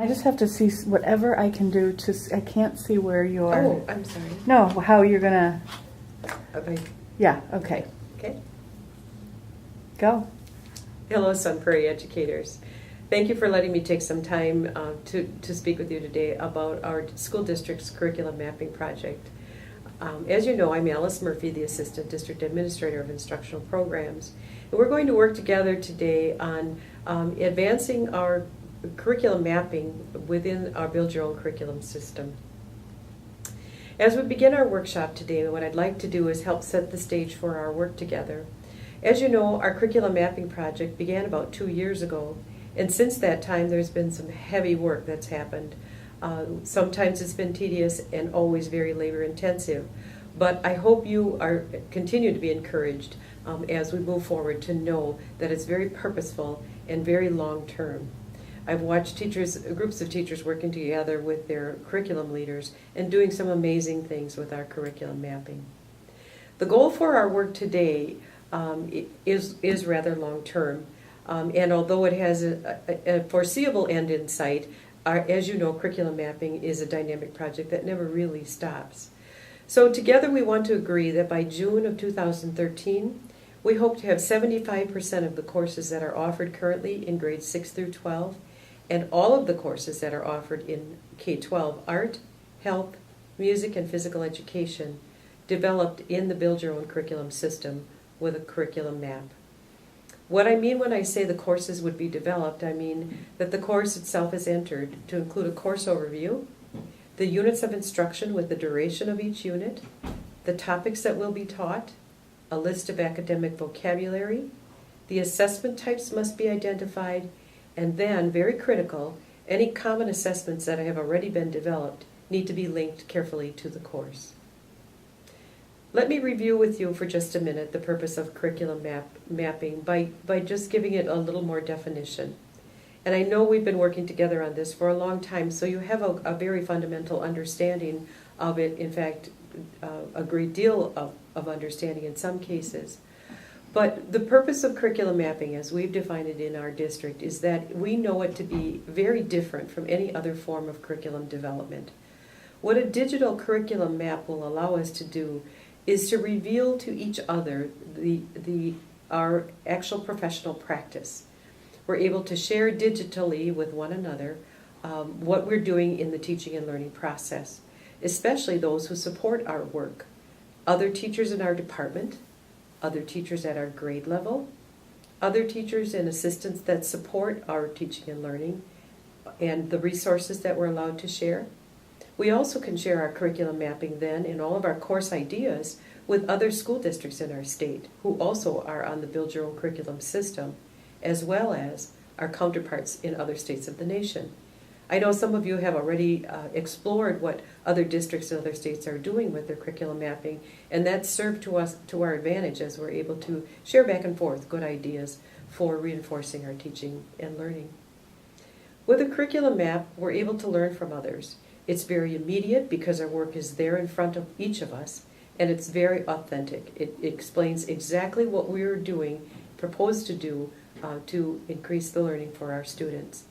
I just have to see whatever I can do to, I can't see where you're. Oh, I'm sorry. No, how you're gonna, Okay. yeah, okay, Okay. go. Hello, Sun Prairie educators. Thank you for letting me take some time to speak with you today about our school district's curriculum mapping project. As you know, I'm Alice Murphy, the Assistant District Administrator of Instructional Programs. And we're going to work together today on advancing our curriculum mapping within our Build Your Own Curriculum system. As we begin our workshop today, what I'd like to do is help set the stage for our work together. As you know, our curriculum mapping project began about 2 years ago, and since that time there's been some heavy work that's happened. Sometimes it's been tedious and always very labor intensive, but I hope you continue to be encouraged as we move forward to know that it's very purposeful and very long term. I've watched groups of teachers working together with their curriculum leaders and doing some amazing things with our curriculum mapping. The goal for our work today is rather long term, and although it has a foreseeable end in sight, as you know, curriculum mapping is a dynamic project that never really stops. So together we want to agree that by June of 2013, we hope to have 75% of the courses that are offered currently in grades 6 through 12, and all of the courses that are offered in K-12, art, health, music, and physical education, developed in the Build Your Own Curriculum system with a curriculum map. What I mean when I say the courses would be developed, I mean that the course itself is entered to include a course overview, the units of instruction with the duration of each unit, the topics that will be taught, a list of academic vocabulary, the assessment types must be identified, and then, very critical, any common assessments that have already been developed need to be linked carefully to the course. Let me review with you for just a minute the purpose of curriculum mapping by just giving it a little more definition. And I know we've been working together on this for a long time, so you have a very fundamental understanding of it, in fact, a great deal of understanding in some cases. But the purpose of curriculum mapping, as we've defined it in our district, is that we know it to be very different from any other form of curriculum development. What a digital curriculum map will allow us to do is to reveal to each other our actual professional practice. We're able to share digitally with one another what we're doing in the teaching and learning process, especially those who support our work, other teachers in our department, other teachers at our grade level, other teachers and assistants that support our teaching and learning, and the resources that we're allowed to share. We also can share our curriculum mapping then and all of our course ideas with other school districts in our state who also are on the Build Your Own Curriculum system, as well as our counterparts in other states of the nation. I know some of you have already explored what other districts and other states are doing with their curriculum mapping, and that's served to our advantage as we're able to share back and forth good ideas for reinforcing our teaching and learning. With a curriculum map, we're able to learn from others. It's very immediate because our work is there in front of each of us, and it's very authentic. It explains exactly what we're doing, propose to do, to increase the learning for our students.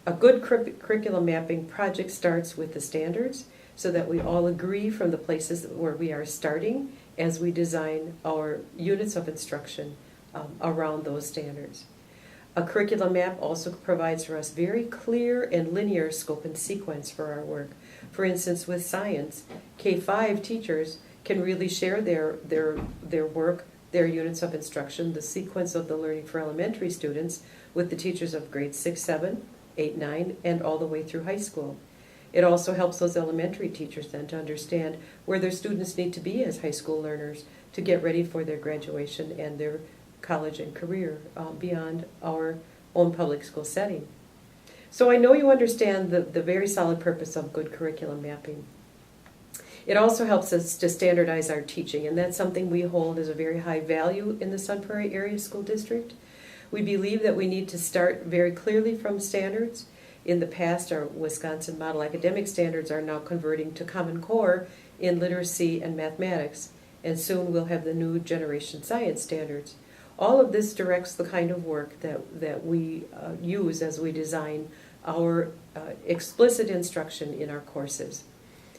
A good curriculum mapping project starts with the standards so that we all agree from the places where we are starting as we design our units of instruction around those standards. A curriculum map also provides for us very clear and linear scope and sequence for our work. For instance, with science, K-5 teachers can really share their work, their units of instruction, the sequence of the learning for elementary students with the teachers of grades 6, 7, 8, 9, and all the way through high school. It also helps those elementary teachers then to understand where their students need to be as high school learners to get ready for their graduation and their college and career beyond our own public school setting. So I know you understand the very solid purpose of good curriculum mapping. It also helps us to standardize our teaching, and that's something we hold as a very high value in the Sun Prairie Area School District. We believe that we need to start very clearly from standards. In the past, our Wisconsin Model Academic Standards are now converting to Common Core in literacy and mathematics, and soon we'll have the new Generation Science Standards. All of this directs the kind of work that we use as we design our explicit instruction in our courses.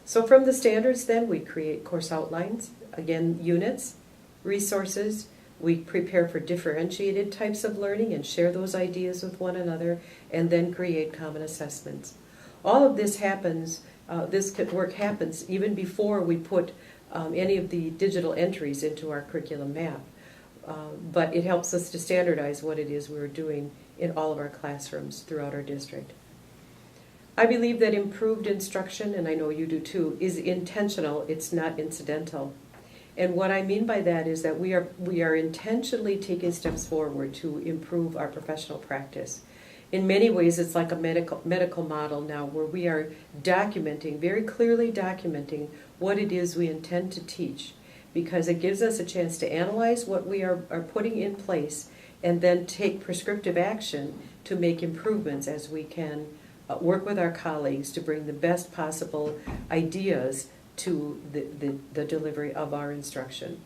So from the standards then, we create course outlines, again, units, resources. We prepare for differentiated types of learning and share those ideas with one another, and then create common assessments. All of this happens, this work happens even before we put any of the digital entries into our curriculum map. But it helps us to standardize what it is we're doing in all of our classrooms throughout our district. I believe that improved instruction, and I know you do too, is intentional, it's not incidental. And what I mean by that is that we are intentionally taking steps forward to improve our professional practice. In many ways, it's like a medical model now, where we are documenting, very clearly documenting what it is we intend to teach, because it gives us a chance to analyze what we are putting in place and then take prescriptive action to make improvements as we can work with our colleagues to bring the best possible ideas to the delivery of our instruction.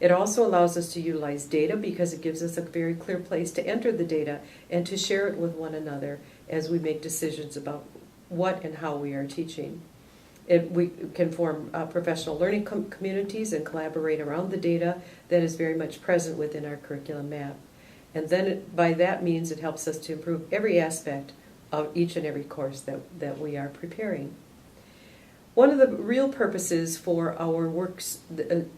It also allows us to utilize data because it gives us a very clear place to enter the data and to share it with one another as we make decisions about what and how we are teaching. We can form professional learning communities and collaborate around the data that is very much present within our curriculum map. And then by that means it helps us to improve every aspect of each and every course that we are preparing. One of the real purposes for our works,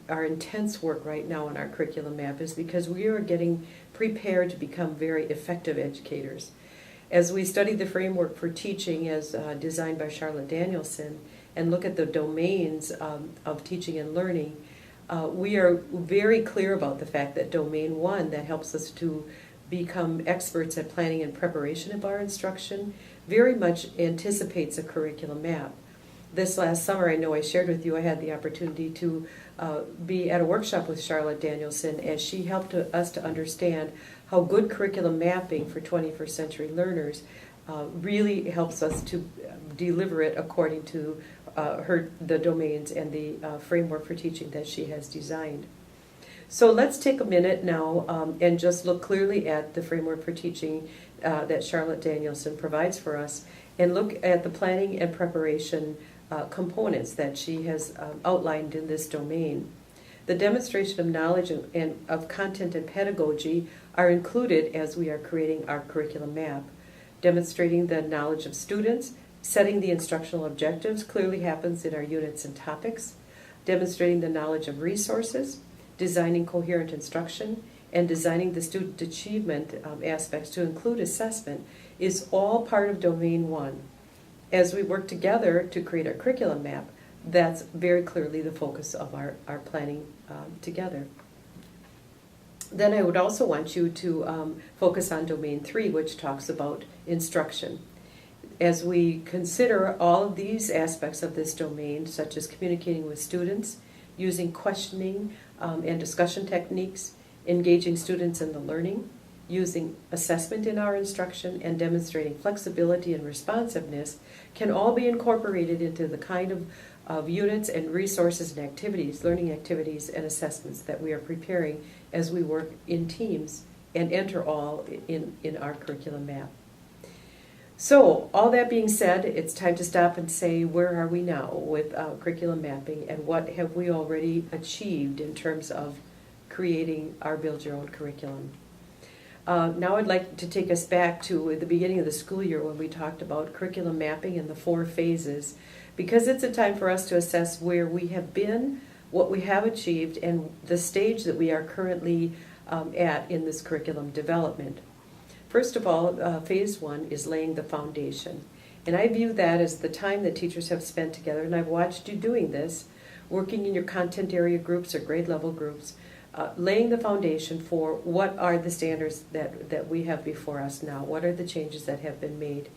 our intense work right now on our curriculum map, is because we are getting prepared to become very effective educators. As we study the framework for teaching as designed by Charlotte Danielson and look at the domains of teaching and learning, we are very clear about the fact that domain 1, that helps us to become experts at planning and preparation of our instruction, very much anticipates a curriculum map. This last summer, I know I shared with you, I had the opportunity to be at a workshop with Charlotte Danielson as she helped us to understand how good curriculum mapping for 21st century learners really helps us to deliver it according to the domains and the framework for teaching that she has designed. So let's take a minute now and just look clearly at the framework for teaching that Charlotte Danielson provides for us, and look at the planning and preparation components that she has outlined in this domain. The demonstration of knowledge and of content and pedagogy are included as we are creating our curriculum map. Demonstrating the knowledge of students, setting the instructional objectives clearly happens in our units and topics. Demonstrating the knowledge of resources, designing coherent instruction, and designing the student achievement aspects to include assessment is all part of domain 1. As we work together to create our curriculum map, that's very clearly the focus of our planning together. Then I would also want you to focus on domain 3, which talks about instruction. As we consider all of these aspects of this domain, such as communicating with students, using questioning and discussion techniques, engaging students in the learning, using assessment in our instruction, and demonstrating flexibility and responsiveness, can all be incorporated into the kind of units and resources and activities, learning activities and assessments that we are preparing as we work in teams and enter all in our curriculum map. So, all that being said, it's time to stop and say, where are we now with curriculum mapping, and what have we already achieved in terms of creating our Build Your Own curriculum? Now I'd like to take us back to the beginning of the school year when we talked about curriculum mapping and the 4 phases, because it's a time for us to assess where we have been, what we have achieved, and the stage that we are currently at in this curriculum development. First of all, phase 1 is laying the foundation. And I view that as the time that teachers have spent together, and I've watched you doing this, working in your content area groups or grade level groups, laying the foundation for what are the standards that we have before us now, what are the changes that have been made,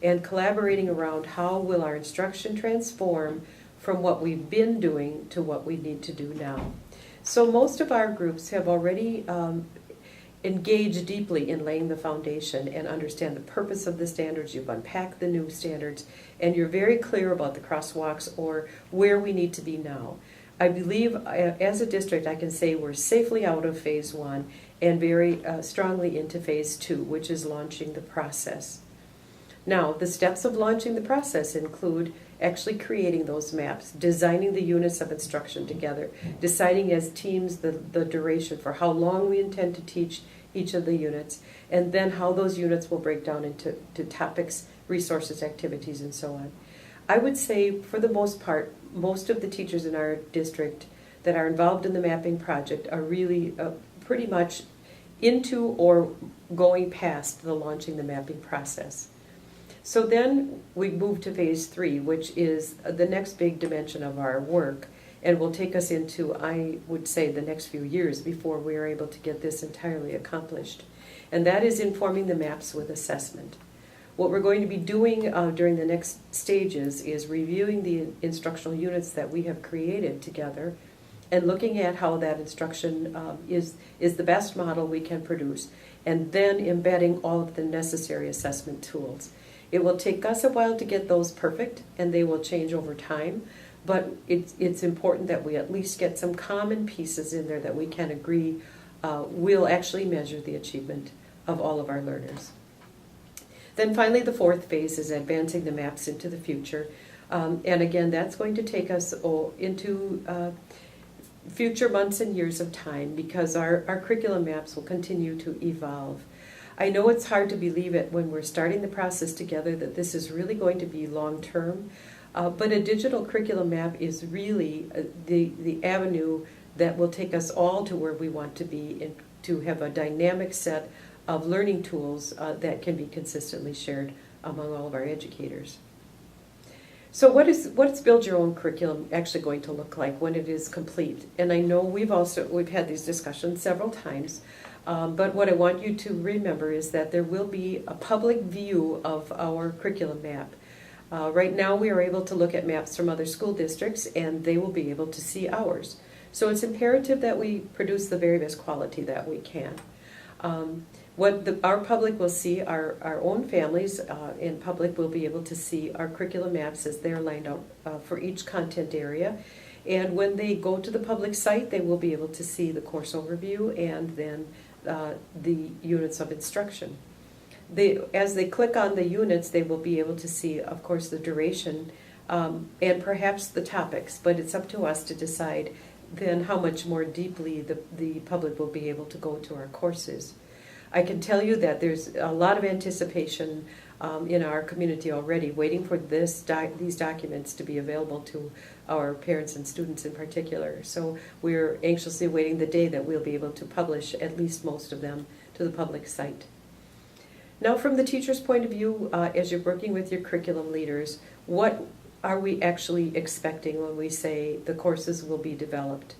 and collaborating around how will our instruction transform from what we've been doing to what we need to do now. So most of our groups have already engaged deeply in laying the foundation and understand the purpose of the standards. You've unpacked the new standards, and you're very clear about the crosswalks or where we need to be now. I believe as a district I can say we're safely out of phase 1 and very strongly into phase 2, which is launching the process. Now, the steps of launching the process include actually creating those maps, designing the units of instruction together, deciding as teams the duration for how long we intend to teach each of the units, and then how those units will break down into topics, resources, activities, and so on. I would say, for the most part, most of the teachers in our district that are involved in the mapping project are really pretty much into or going past the launching the mapping process. So then we move to phase 3, which is the next big dimension of our work, and will take us into, I would say, the next few years before we are able to get this entirely accomplished. And that is informing the maps with assessment. What we're going to be doing during the next stages is reviewing the instructional units that we have created together and looking at how that instruction is the best model we can produce, and then embedding all of the necessary assessment tools. It will take us a while to get those perfect, and they will change over time, but it's important that we at least get some common pieces in there that we can agree will actually measure the achievement of all of our learners. Then finally, the fourth phase is advancing the maps into the future. And again, that's going to take us into future months and years of time, because our curriculum maps will continue to evolve. I know it's hard to believe it when we're starting the process together that this is really going to be long-term, but a digital curriculum map is really the avenue that will take us all to where we want to be, and to have a dynamic set of learning tools that can be consistently shared among all of our educators. So what's Build Your Own Curriculum actually going to look like when it is complete? And I know we've had these discussions several times, but what I want you to remember is that there will be a public view of our curriculum map. Right now we are able to look at maps from other school districts, and they will be able to see ours. So it's imperative that we produce the very best quality that we can. What our public will see, our own families in public will be able to see our curriculum maps as they're lined out for each content area. And when they go to the public site, they will be able to see the course overview and then the units of instruction. As they click on the units, they will be able to see, of course, the duration and perhaps the topics, but it's up to us to decide then how much more deeply the public will be able to go to our courses. I can tell you that there's a lot of anticipation in our community already, waiting for these documents to be available to our parents and students in particular. So we're anxiously waiting the day that we'll be able to publish at least most of them to the public site. Now, from the teacher's point of view, as you're working with your curriculum leaders, what are we actually expecting when we say the courses will be developed?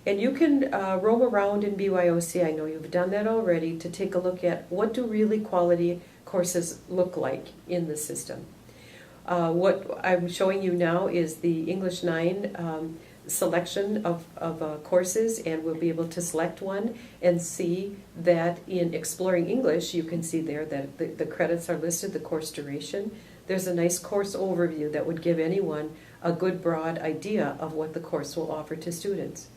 And you can roam around in BYOC, I know you've done that already, to take a look at what do really quality courses look like in the system. What I'm showing you now is the English 9 selection of courses, and we'll be able to select one and see that in Exploring English, you can see there that the credits are listed, the course duration. There's a nice course overview that would give anyone a good broad idea of what the course will offer to students.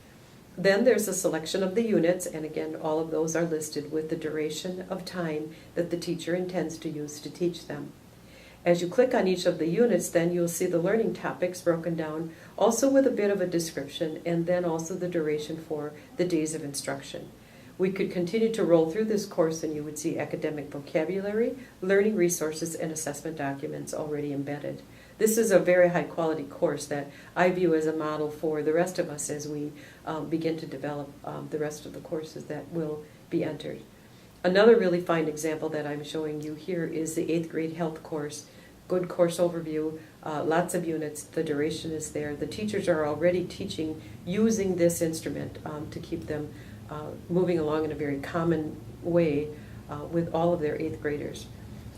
Then there's a selection of the units, and again, all of those are listed with the duration of time that the teacher intends to use to teach them. As you click on each of the units, then you'll see the learning topics broken down, also with a bit of a description, and then also the duration for the days of instruction. We could continue to roll through this course, and you would see academic vocabulary, learning resources, and assessment documents already embedded. This is a very high quality course that I view as a model for the rest of us as we begin to develop the rest of the courses that will be entered. Another really fine example that I'm showing you here is the 8th grade health course. Good course overview, lots of units, the duration is there. The teachers are already teaching using this instrument to keep them moving along in a very common way with all of their 8th graders.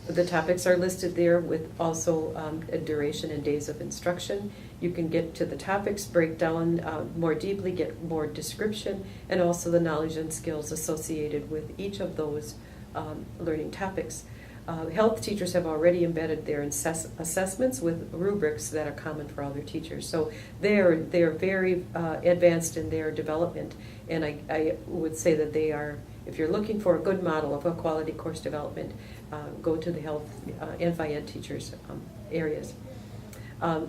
The topics are listed there with also a duration and days of instruction. You can get to the topics, break down more deeply, get more description, and also the knowledge and skills associated with each of those learning topics. Health teachers have already embedded their assessments with rubrics that are common for all their teachers. So they're very advanced in their development, and I would say that they are, if you're looking for a good model of a quality course development, go to the health and Phi-Ed teachers' areas.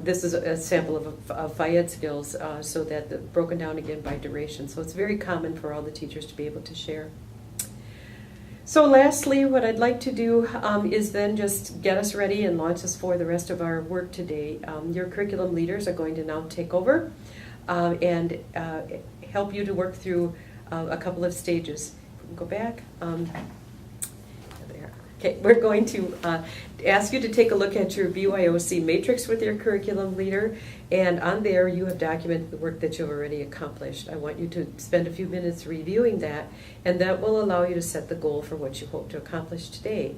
This is a sample of Phi-Ed skills, so that broken down again by duration. So it's very common for all the teachers to be able to share. So lastly, what I'd like to do is then just get us ready and launch us for the rest of our work today. Your curriculum leaders are going to now take over and help you to work through a couple of stages. Go back. There. Okay, we're going to ask you to take a look at your BYOC matrix with your curriculum leader, and on there you have documented the work that you've already accomplished. I want you to spend a few minutes reviewing that, and that will allow you to set the goal for what you hope to accomplish today.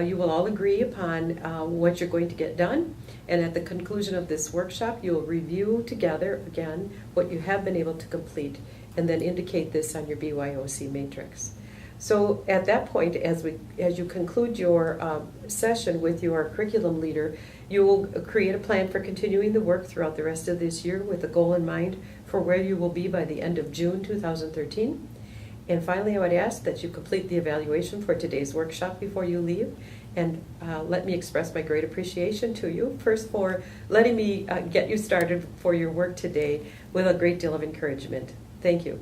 You will all agree upon what you're going to get done, and at the conclusion of this workshop you will review together again what you have been able to complete, and then indicate this on your BYOC matrix. So at that point, as you conclude your session with your curriculum leader, you will create a plan for continuing the work throughout the rest of this year with a goal in mind for where you will be by the end of June 2013. And finally, I would ask that you complete the evaluation for today's workshop before you leave. And let me express my great appreciation to you, first for letting me get you started for your work today with a great deal of encouragement. Thank you.